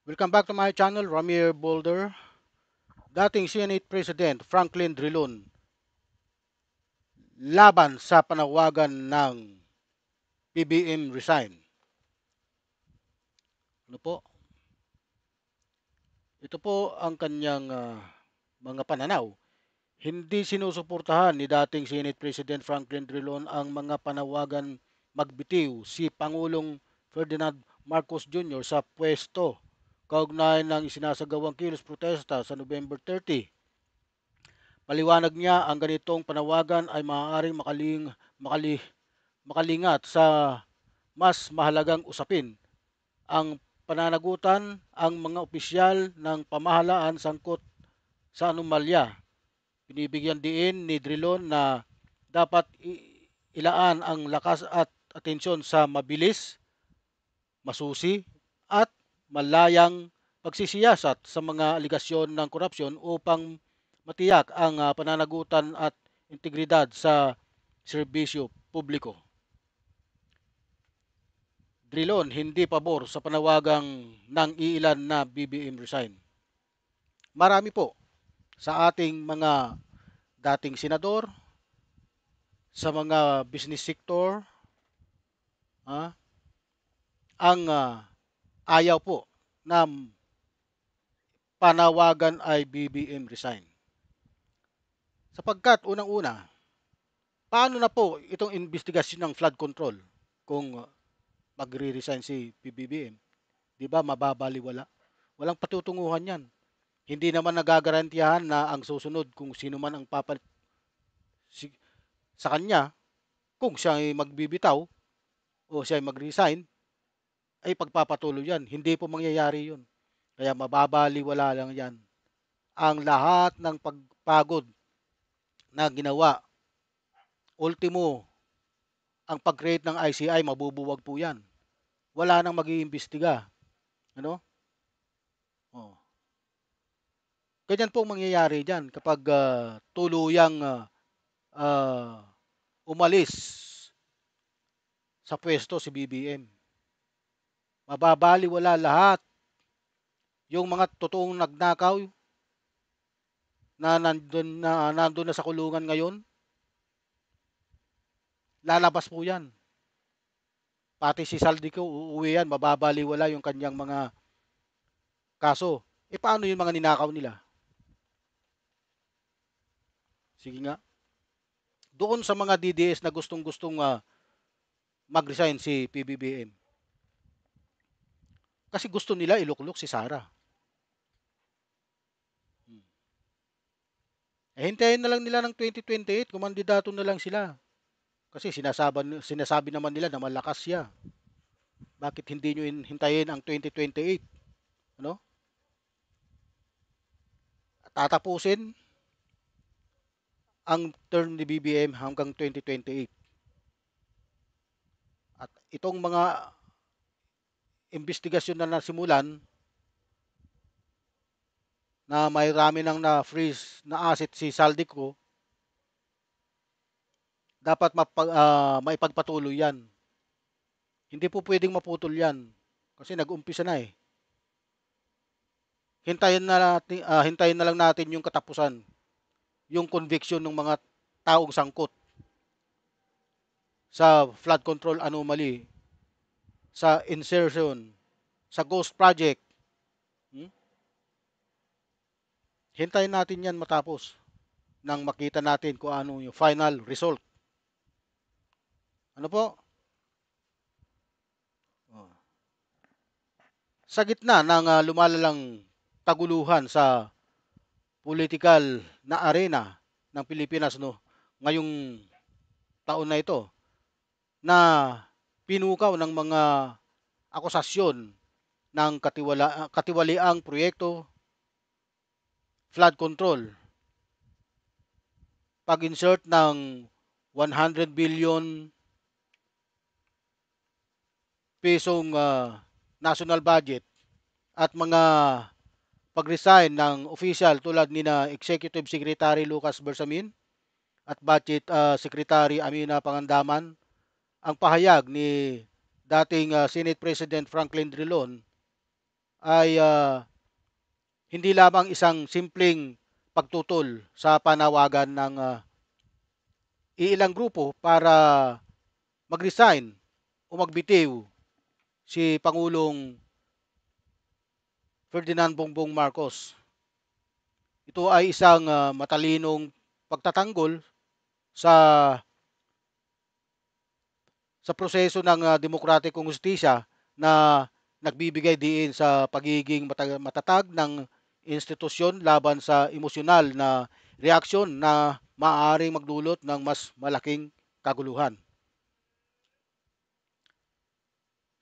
Welcome back to my channel, Ramir Boulder. Dating Senate President Franklin Drilon laban sa panawagan ng PBM resign. Ano po? Ito po ang kanyang mga pananaw. Hindi sinusuportahan ni dating Senate President Franklin Drilon ang mga panawagan magbitiw si Pangulong Ferdinand Marcos Jr. sa pwesto kaugnay ng isinasagawang kilos protesta sa November 30. Paliwanag niya ang ganitong panawagan ay maaaring makalingat sa mas mahalagang usapin. Ang pananagutan ang mga opisyal ng pamahalaan sangkot sa anomalya. Binibigyan diin ni Drilon na dapat ilaan ang lakas at atensyon sa mabilis, masusi at malayang pagsisiyasat sa mga aligasyon ng korupsyon upang matiyak ang pananagutan at integridad sa serbisyo publiko. Drilon hindi pabor sa panawagang ng iilan na BBM resign. Marami po sa ating mga dating senador, sa mga business sector, ah, ang ayaw po na panawagan ay BBM resign. Sapagkat unang-una, paano na po itong investigasyon ng flood control kung magre-resign si PBBM? Di ba mababaliwala? Walang patutunguhan yan. Hindi naman nagagarantiyahan na ang susunod kung sino man ang papalit sa kanya, kung siya ay magbibitaw o siya ay mag-resign, ay pagpapatuloy yan. Hindi po mangyayari yun. Kaya mababaliwala lang yan. Ang lahat ng pagpagod na ginawa, ultimo, ang pag-create ng ICI, mabubuwag po yan. Wala nang mag-iimbestiga. Ano? Oh. Ganyan po mangyayari dyan kapag tuluyang umalis sa pwesto si BBM. Mababaliwala lahat yung mga totoong nagnakaw nandun na sa kulungan ngayon. Lalabas po yan. Pati si Saldico uuwi yan, mababaliwala yung kanyang mga kaso. Paano yung mga ninakaw nila? Sige nga. Doon sa mga DDS na gustong-gustong mag-resign si PBBM. Kasi gusto nila iluklok si Sara. Hintayin na lang nila ng 2028, kumandidato na lang sila. Kasi sinasabi naman nila na malakas siya. Bakit hindi nyo hintayin ang 2028? Ano? Tatapusin ang term ni BBM hanggang 2028. At itong mga investigasyon na nasimulan na may rami nang na-freeze na asset si Saldico, dapat maipagpatuloy yan. Hindi po pwedeng maputol yan kasi nag-umpisa na eh. Hintayin na lang natin yung katapusan, yung conviction ng mga taong sangkot sa flood control anomaly, sa insertion, sa ghost project. Hintayin natin yan matapos nang makita natin kung ano yung final result. Ano po? Sa gitna ng lumalalang kaguluhan sa political na arena ng Pilipinas ngayong taon na ito, na pinukaw ng mga akusasyon ng katiwaliang proyekto, flood control, pag-insert ng 100 billion pesong national budget at mga pag-resign ng official tulad ni na Executive Secretary Lucas Bersamin at Budget Secretary Amina Pangandaman, ang pahayag ni dating Senate President Franklin Drilon ay hindi lamang isang simpleng pagtutol sa panawagan ng iilang grupo para mag-resign o magbitiw si Pangulong Ferdinand Bongbong Marcos. Ito ay isang matalinong pagtatanggol sa proseso ng demokratikong hustisya na nagbibigay diin sa pagiging matatag ng institusyon laban sa emosyonal na reaksyon na maaaring magdulot ng mas malaking kaguluhan.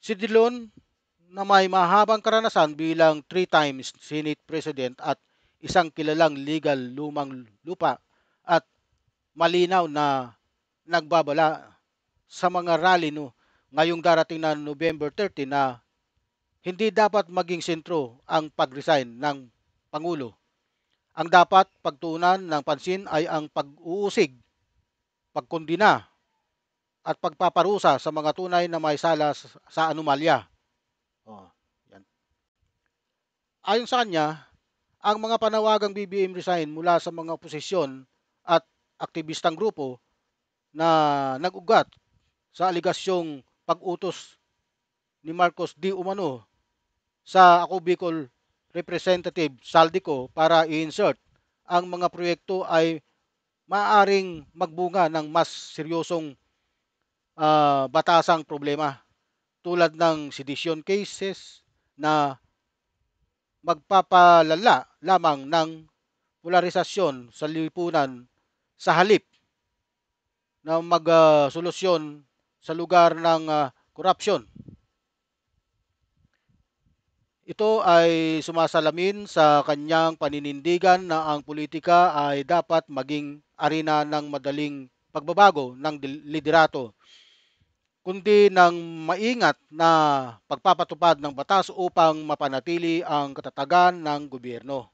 Si Dillon na may mahabang karanasan bilang 3 times Senate President at isang kilalang legal lumang lupa at malinaw na nagbabala sa mga rally ngayong darating na November 30 na hindi dapat maging sentro ang pag-resign ng Pangulo. Ang dapat pagtuunan ng pansin ay ang pag-uusig, pagkondina at pagpaparusa sa mga tunay na may sala sa anomalya. Oh, yan. Ayon sa kanya, ang mga panawagang BBM resign mula sa mga oposisyon at aktivistang grupo na nag-ugat sa aligasyong pag-utos ni Marcos di umano sa Ako Bicol Representative Saldico para i-insert ang mga proyekto ay maaaring magbunga ng mas seryosong batasang problema tulad ng sedition cases na magpapalala lamang ng polarisasyon sa lipunan sa halip na magsolusyon sa lugar ng korupsyon. Ito ay sumasalamin sa kanyang paninindigan na ang politika ay dapat maging arena ng madaling pagbabago ng liderato, kundi ng maingat na pagpapatupad ng batas upang mapanatili ang katatagan ng gobyerno.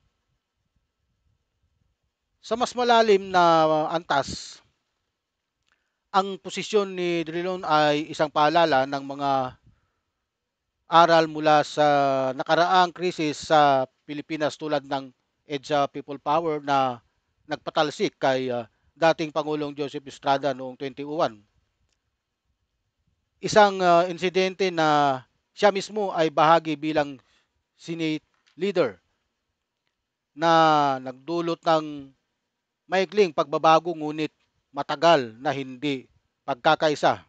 Sa mas malalim na antas, ang posisyon ni Drilon ay isang paalala ng mga aral mula sa nakaraang krisis sa Pilipinas tulad ng EDSA People Power na nagpatalsik kay dating Pangulong Joseph Estrada noong 2001. Isang insidente na siya mismo ay bahagi bilang Senate leader na nagdulot ng maikling pagbabago ngunit matagal na hindi pagkakaisa.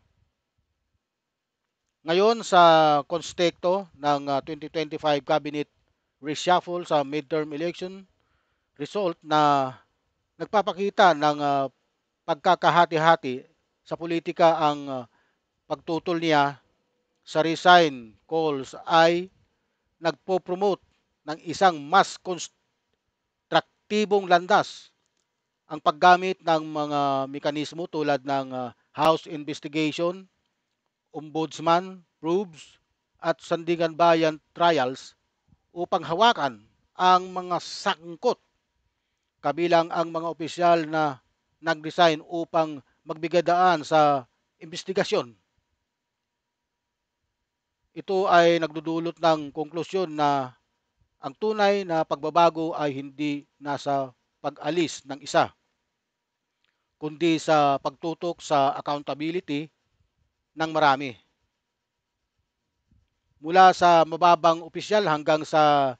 Ngayon sa konteksto ng 2025 cabinet reshuffle sa midterm election result na nagpapakita ng pagkakahati-hati sa politika ang pagtutol niya sa resign calls ay nagpo-promote ng isang mas konstruktibong landas ang paggamit ng mga mekanismo tulad ng House investigation, ombudsman, probes, at sandigan bayan trials upang hawakan ang mga sangkot kabilang ang mga opisyal na nag-resign upang magbigay daan sa investigasyon. Ito ay nagdudulot ng konklusyon na ang tunay na pagbabago ay hindi nasa pag-alis ng isa, kundi sa pagtutok sa accountability ng marami. Mula sa mababang opisyal hanggang sa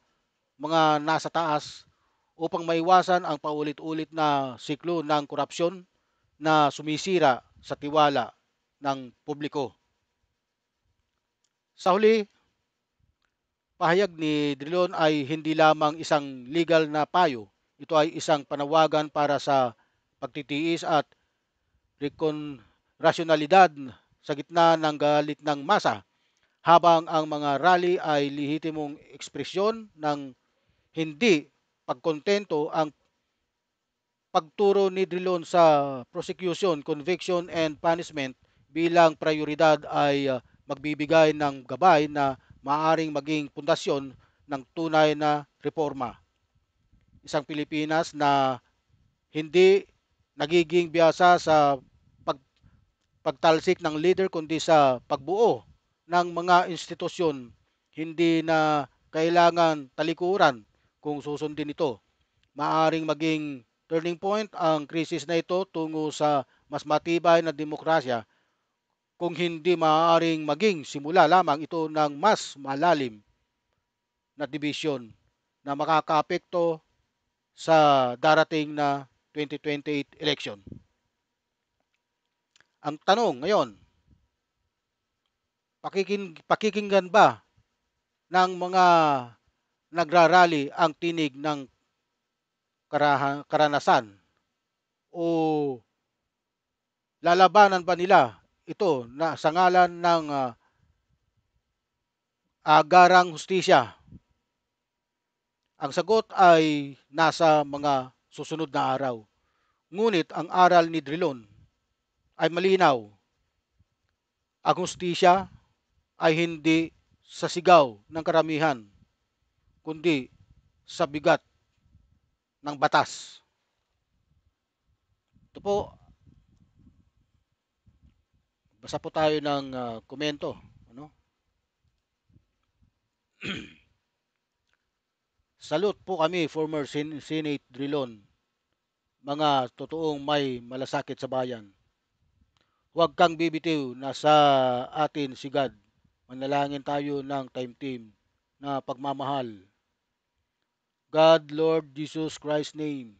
mga nasa taas upang maiwasan ang paulit-ulit na siklo ng korupsyon na sumisira sa tiwala ng publiko. Sa huli, pahayag ni Drilon ay hindi lamang isang legal na payo. Ito ay isang panawagan para sa pagtitiis at rasyonalidad sa gitna ng galit ng masa habang ang mga rally ay lehitimong ekspresyon ng hindi pagkontento. Ang pagturo ni Drilon sa prosecution, conviction and punishment bilang prioridad ay magbibigay ng gabay na maaaring maging pundasyon ng tunay na reforma. Isang Pilipinas na hindi nagiging biyasa sa pagtalsik ng leader kundi sa pagbuo ng mga institusyon, hindi na kailangan talikuran kung susundin ito. Maaring maging turning point ang krisis na ito tungo sa mas matibay na demokrasya, kung hindi maaaring maging simula lamang ito ng mas malalim na dibisyon na makakaapekto sa darating na 2028 election. Ang tanong ngayon, pakikinggan ba ng mga nagrarally ang tinig ng karanasan, o lalabanan ba nila ito na sa ngalan ng agarang hustisya? Ang sagot ay nasa mga susunod na araw. Ngunit ang aral ni Drilon ay malinaw. Ang hustisya ay hindi sa sigaw ng karamihan, kundi sa bigat ng batas. Ito po, basa po tayo ng komento. Ano? Salute po kami, former Senate Drilon, mga totoong may malasakit sa bayan. Huwag kang bibitiw, nasa atin si God. Manalangin tayo ng time team na pagmamahal. God, Lord Jesus Christ's name.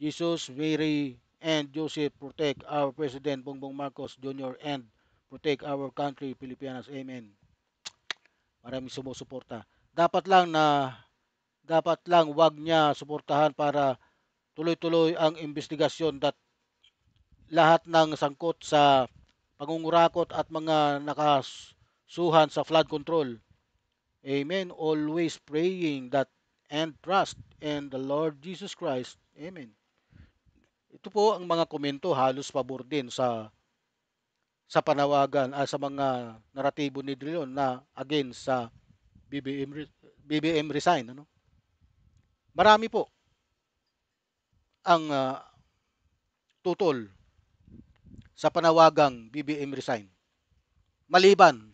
Jesus, Mary, and Joseph, protect our President Bongbong Marcos Jr. and protect our country, Pilipinas. Amen. Maraming sumusuporta. Dapat lang wag niya suportahan para tuloy-tuloy ang investigasyon that lahat ng sangkot sa pangungurakot at mga nakasuhan sa flood control. Amen. Always praying that and trust in the Lord Jesus Christ. Amen. Ito po ang mga komento halos pabor din sa panawagan sa mga naratibo ni Drilon na against sa BBM resign. Ano? Marami po ang tutol sa panawagang BBM resign. Maliban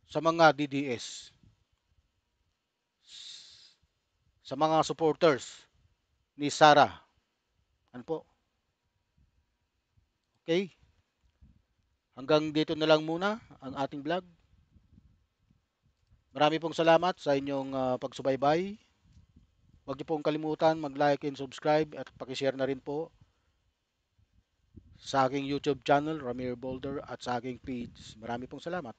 sa mga DDS, sa mga supporters ni Sara. Ano po? Okay? Hanggang dito na lang muna ang ating vlog. Marami pong salamat sa inyong pagsubaybay. Huwag niyo pong kalimutan mag-like and subscribe at pakishare na rin po sa aking YouTube channel, Ramir Boulder, at sa aking page. Marami pong salamat.